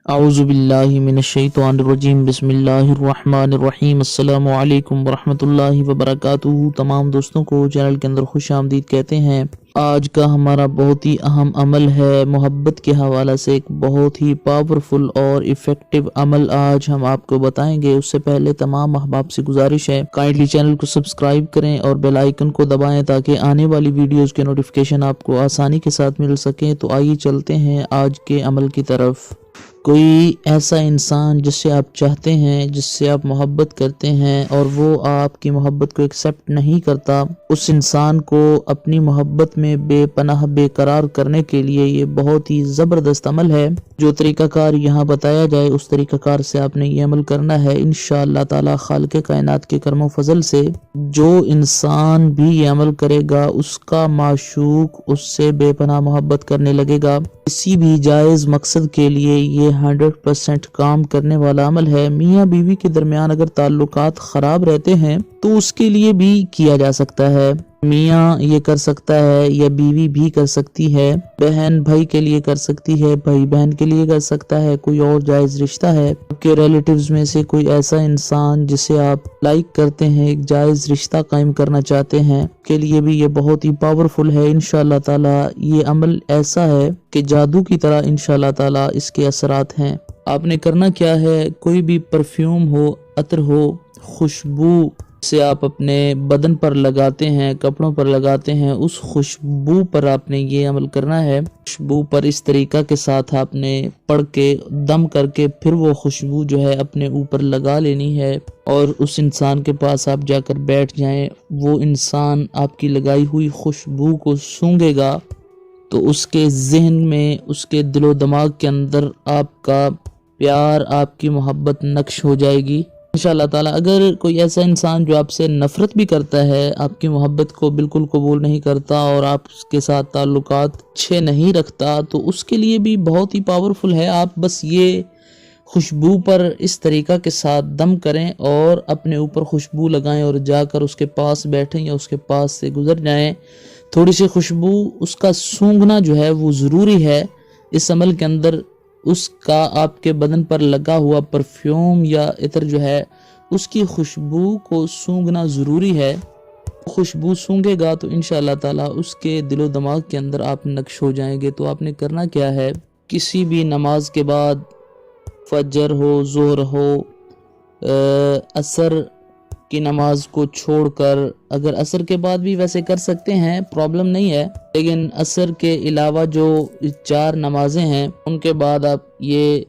اعوذ باللہ من الشیطان الرجیم بسم اللہ الرحمن الرحیم السلام علیکم ورحمۃ اللہ وبرکاتہ۔ تمام دوستوں کو چینل کے اندر خوش آمدید کہتے ہیں۔ آج کا ہمارا بہت ہی اہم عمل ہے، محبت کے حوالے سے ایک بہت ہی پاورفل اور ایفیکٹو عمل آج ہم آپ کو بتائیں گے۔ اس سے پہلے تمام احباب سے گزارش ہے کائنڈلی چینل کو سبسکرائب کریں اور بیل آئیکن کو دبائیں تاکہ آنے والی ویڈیوز کے نوٹیفیکیشن آپ کو آسانی کے ساتھ مل سکیں۔ تو آئیے چلتے ہیں آج کے عمل کی طرف۔ کوئی ایسا انسان جس سے آپ چاہتے ہیں، جس سے آپ محبت کرتے ہیں اور وہ آپ کی محبت کو ایکسیپٹ نہیں کرتا، اس انسان کو اپنی محبت میں بے پناہ بے قرار کرنے کے لیے یہ بہت ہی زبردست عمل ہے۔ جو طریقہ کار یہاں بتایا جائے اس طریقہ کار سے آپ نے یہ عمل کرنا ہے۔ انشاءاللہ تعالی خالق کائنات کے کرم و فضل سے جو انسان بھی یہ عمل کرے گا اس کا معشوق اس سے بے پناہ محبت کرنے لگے گا۔ کسی بھی جائز مقصد کے لیے یہ 100% کام کرنے والا عمل ہے۔ میاں بیوی کے درمیان اگر تعلقات خراب رہتے ہیں تو اس کے لیے بھی کیا جا سکتا ہے۔ میاں یہ کر سکتا ہے یا بیوی بھی کر سکتی ہے، بہن بھائی کے لیے کر سکتی ہے، بھائی بہن کے لیے کر سکتا ہے، کوئی اور جائز رشتہ ہے آپ کے ریلیٹیوز میں سے کوئی ایسا انسان جسے آپ لائک کرتے ہیں، ایک جائز رشتہ قائم کرنا چاہتے ہیں، کے لیے بھی یہ بہت ہی پاورفل ہے۔ انشاءاللہ تعالی یہ عمل ایسا ہے کہ جادو کی طرح انشاءاللہ تعالی اس کے اثرات ہیں۔ آپ نے کرنا کیا ہے، کوئی بھی پرفیوم ہو، عطر ہو، خوشبو سے آپ اپنے بدن پر لگاتے ہیں، کپڑوں پر لگاتے ہیں، اس خوشبو پر آپ نے یہ عمل کرنا ہے۔ خوشبو پر اس طریقہ کے ساتھ آپ نے پڑھ کے دم کر کے پھر وہ خوشبو جو ہے اپنے اوپر لگا لینی ہے اور اس انسان کے پاس آپ جا کر بیٹھ جائیں۔ وہ انسان آپ کی لگائی ہوئی خوشبو کو سونگھے گا تو اس کے ذہن میں، اس کے دل و دماغ کے اندر آپ کا پیار، آپ کی محبت نقش ہو جائے گی انشاءاللہ تعالی۔ اگر کوئی ایسا انسان جو آپ سے نفرت بھی کرتا ہے، آپ کی محبت کو بالکل قبول نہیں کرتا اور آپ اس کے ساتھ تعلقات اچھے نہیں رکھتا تو اس کے لیے بھی بہت ہی پاورفل ہے۔ آپ بس یہ خوشبو پر اس طریقہ کے ساتھ دم کریں اور اپنے اوپر خوشبو لگائیں اور جا کر اس کے پاس بیٹھیں یا اس کے پاس سے گزر جائیں۔ تھوڑی سی خوشبو اس کا سونگھنا جو ہے وہ ضروری ہے اس عمل کے اندر۔ اس کا آپ کے بدن پر لگا ہوا پرفیوم یا عطر جو ہے اس کی خوشبو کو سونگھنا ضروری ہے۔ خوشبو سونگھے گا تو انشاءاللہ تعالی اس کے دل و دماغ کے اندر آپ نقش ہو جائیں گے۔ تو آپ نے کرنا کیا ہے، کسی بھی نماز کے بعد، فجر ہو، ظہر ہو، عصر کی نماز کو چھوڑ کر، اگر عصر کے بعد بھی ویسے کر سکتے ہیں، پرابلم نہیں ہے، لیکن عصر کے علاوہ جو 4 نمازیں ہیں ان کے بعد آپ یہ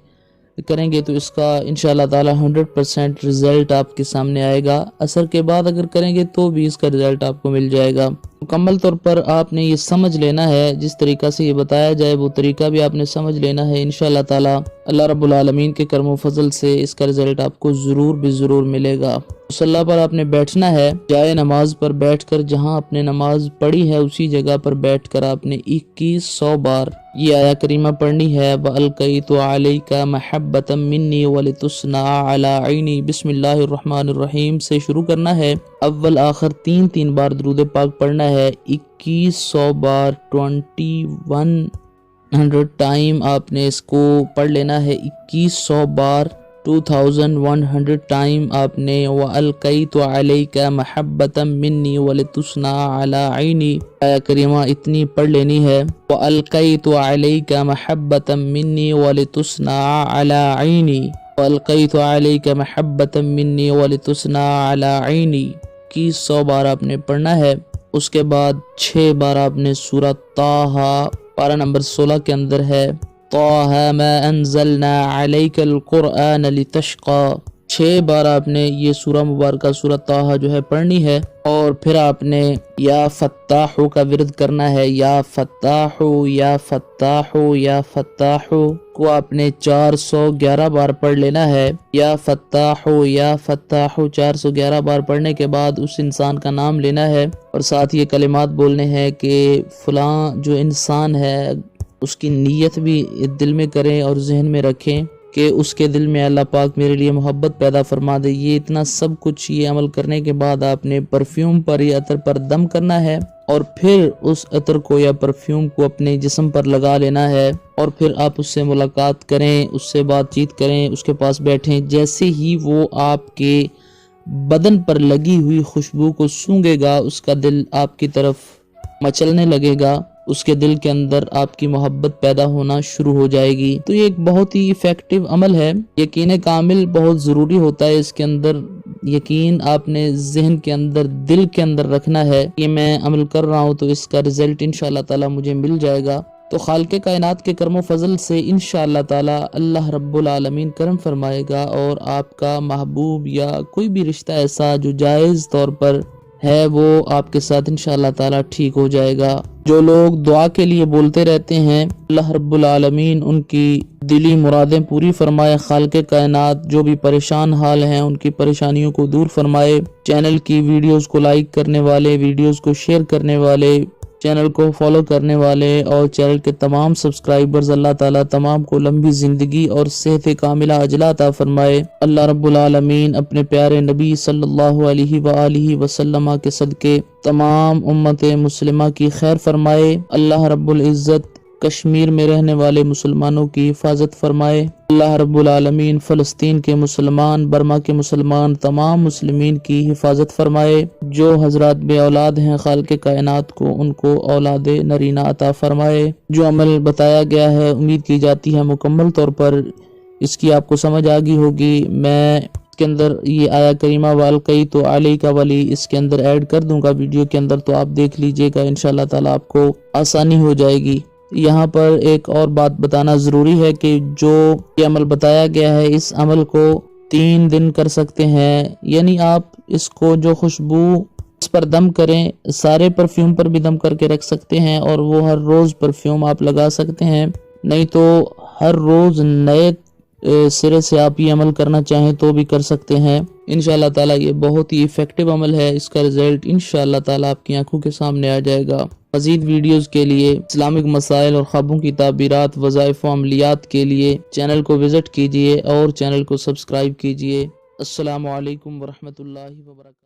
کریں گے تو اس کا انشاءاللہ تعالی 100% رزلٹ آپ کے سامنے آئے گا۔ عصر کے بعد اگر کریں گے تو بھی اس کا رزلٹ آپ کو مل جائے گا۔ مکمل طور پر آپ نے یہ سمجھ لینا ہے، جس طریقہ سے یہ بتایا جائے وہ طریقہ بھی آپ نے سمجھ لینا ہے۔ انشاءاللہ تعالی اللہ رب العالمین کے کرم و فضل سے اس کا رزلٹ آپ کو ضرور بھی ضرور ملے گا۔ مصلی پر آپ نے بیٹھنا ہے، جائے نماز پر بیٹھ کر جہاں آپ نے نماز پڑھی ہے اسی جگہ پر بیٹھ کر آپ نے 2100 بار یہ آیہ کریمہ پڑھنی ہے۔ وَأَلْقَيْتُ عَلَيْكَ مَحَبَّةً مِّنِّي وَلِتُصْنَعَ عَلَىٰ عَيْنِي بسم اللہ الرحمن الرحیم سے شروع کرنا ہے۔ اول آخر 3 بار درود پاک پڑھنا ہے۔ 2100 بار 2100 ٹائم آپ نے اس کو پڑھ لینا ہے۔ 2100 بار 2100 ٹائم آپ نے وَأَلْقَيْتُ عَلَيْكَ مَحَبَّةً مِّنِّي وَلِتُصْنَعَ عَلَىٰ عَيْنِي آیہ کریمہ اتنی پڑھ لینی ہے۔ وَأَلْقَيْتُ عَلَيْكَ مَحَبَّةً مِّنِّي وَلِتُصْنَعَ عَلَىٰ عَيْنِي وَأَلْقَيْتُ عَلَيْكَ مَحَبَّةً مِّنِّي وَلِتُصْنَعَ عَلَىٰ عَيْنِي 2100 بار آپ نے پڑھنا ہے۔ اس کے بعد 6 بار آپ نے سورہ طٰہٰ پارہ نمبر 16 کے اندر ہے طٰہٰ مَا أَنزَلْنَا عَلَيْكَ الْقُرْآنَ لِتَشْقَىٰ 6 بار آپ نے یہ سورہ مبارکہ سورہ طٰہٰ جو ہے پڑھنی ہے۔ اور پھر آپ نے یا فتاحو کا ورد کرنا ہے۔ یا فتاحو یا فتاحو یا فتاحو کو آپ نے 411 بار پڑھ لینا ہے۔ یا فتاحو یا فتاحو 411 بار پڑھنے کے بعد اس انسان کا نام لینا ہے اور ساتھ یہ کلمات بولنے ہیں کہ فلاں جو انسان ہے اس کی نیت بھی دل میں کریں اور ذہن میں رکھیں کہ اس کے دل میں اللہ پاک میرے لیے محبت پیدا فرما دے۔ یہ اتنا سب کچھ یہ عمل کرنے کے بعد آپ نے پرفیوم پر یا عطر پر دم کرنا ہے اور پھر اس عطر کو یا پرفیوم کو اپنے جسم پر لگا لینا ہے، اور پھر آپ اس سے ملاقات کریں، اس سے بات چیت کریں، اس کے پاس بیٹھیں۔ جیسے ہی وہ آپ کے بدن پر لگی ہوئی خوشبو کو سونگھے گا، اس کا دل آپ کی طرف مچلنے لگے گا، اس کے دل کے اندر آپ کی محبت پیدا ہونا شروع ہو جائے گی۔ تو یہ ایک بہت ہی ایفیکٹو عمل ہے۔ یقین کامل بہت ضروری ہوتا ہے، اس کے اندر یقین آپ نے ذہن کے اندر، دل کے اندر رکھنا ہے کہ میں عمل کر رہا ہوں تو اس کا رزلٹ انشاءاللہ تعالی مجھے مل جائے گا۔ تو خالق کائنات کے کرم و فضل سے انشاءاللہ تعالی اللہ رب العالمین کرم فرمائے گا، اور آپ کا محبوب یا کوئی بھی رشتہ ایسا جو جائز طور پر ہے وہ آپ کے ساتھ انشاءاللہ تعالی ٹھیک ہو جائے گا۔ جو لوگ دعا کے لیے بولتے رہتے ہیں، اللہ رب العالمین ان کی دلی مرادیں پوری فرمائے۔ خالق کائنات جو بھی پریشان حال ہیں ان کی پریشانیوں کو دور فرمائے۔ چینل کی ویڈیوز کو لائک کرنے والے، ویڈیوز کو شیئر کرنے والے، چینل کو فالو کرنے والے اور چینل کے تمام سبسکرائبرز، اللہ تعالیٰ تمام کو لمبی زندگی اور صحت کاملہ عاجلہ عطا فرمائے۔ اللہ رب العالمین اپنے پیارے نبی صلی اللہ علیہ وآلہ وسلم کے صدقے تمام امت مسلمہ کی خیر فرمائے۔ اللہ رب العزت کشمیر میں رہنے والے مسلمانوں کی حفاظت فرمائے۔ اللہ رب العالمین فلسطین کے مسلمان، برما کے مسلمان، تمام مسلمین کی حفاظت فرمائے۔ جو حضرات بے اولاد ہیں خالق کائنات کو ان کو اولاد نرینہ عطا فرمائے۔ جو عمل بتایا گیا ہے امید کی جاتی ہے مکمل طور پر اس کی آپ کو سمجھ آ گئی ہوگی۔ میں اس کے اندر یہ آیا کریمہ والقی تو علی کا ولی اس کے اندر ایڈ کر دوں گا ویڈیو کے اندر، تو آپ دیکھ لیجئے گا، انشاءاللہ تعالی آپ کو آسانی ہو جائے گی۔ یہاں پر ایک اور بات بتانا ضروری ہے کہ جو یہ عمل بتایا گیا ہے اس عمل کو 3 دن کر سکتے ہیں، یعنی آپ اس کو جو خوشبو اس پر دم کریں، سارے پرفیوم پر بھی دم کر کے رکھ سکتے ہیں، اور وہ ہر روز پرفیوم آپ لگا سکتے ہیں، نہیں تو ہر روز نئے سرے سے آپ یہ عمل کرنا چاہیں تو بھی کر سکتے ہیں۔ انشاءاللہ تعالی یہ بہت ہی ایفیکٹو عمل ہے، اس کا رزلٹ انشاءاللہ تعالی آپ کی آنکھوں کے سامنے آ جائے گا۔ مزید ویڈیوز کے لیے، اسلامک مسائل اور خوابوں کی تعبیرات، وظائف و عملیات کے لیے چینل کو وزٹ کیجئے اور چینل کو سبسکرائب کیجئے۔ السلام علیکم ورحمۃ اللہ وبرکاتہ۔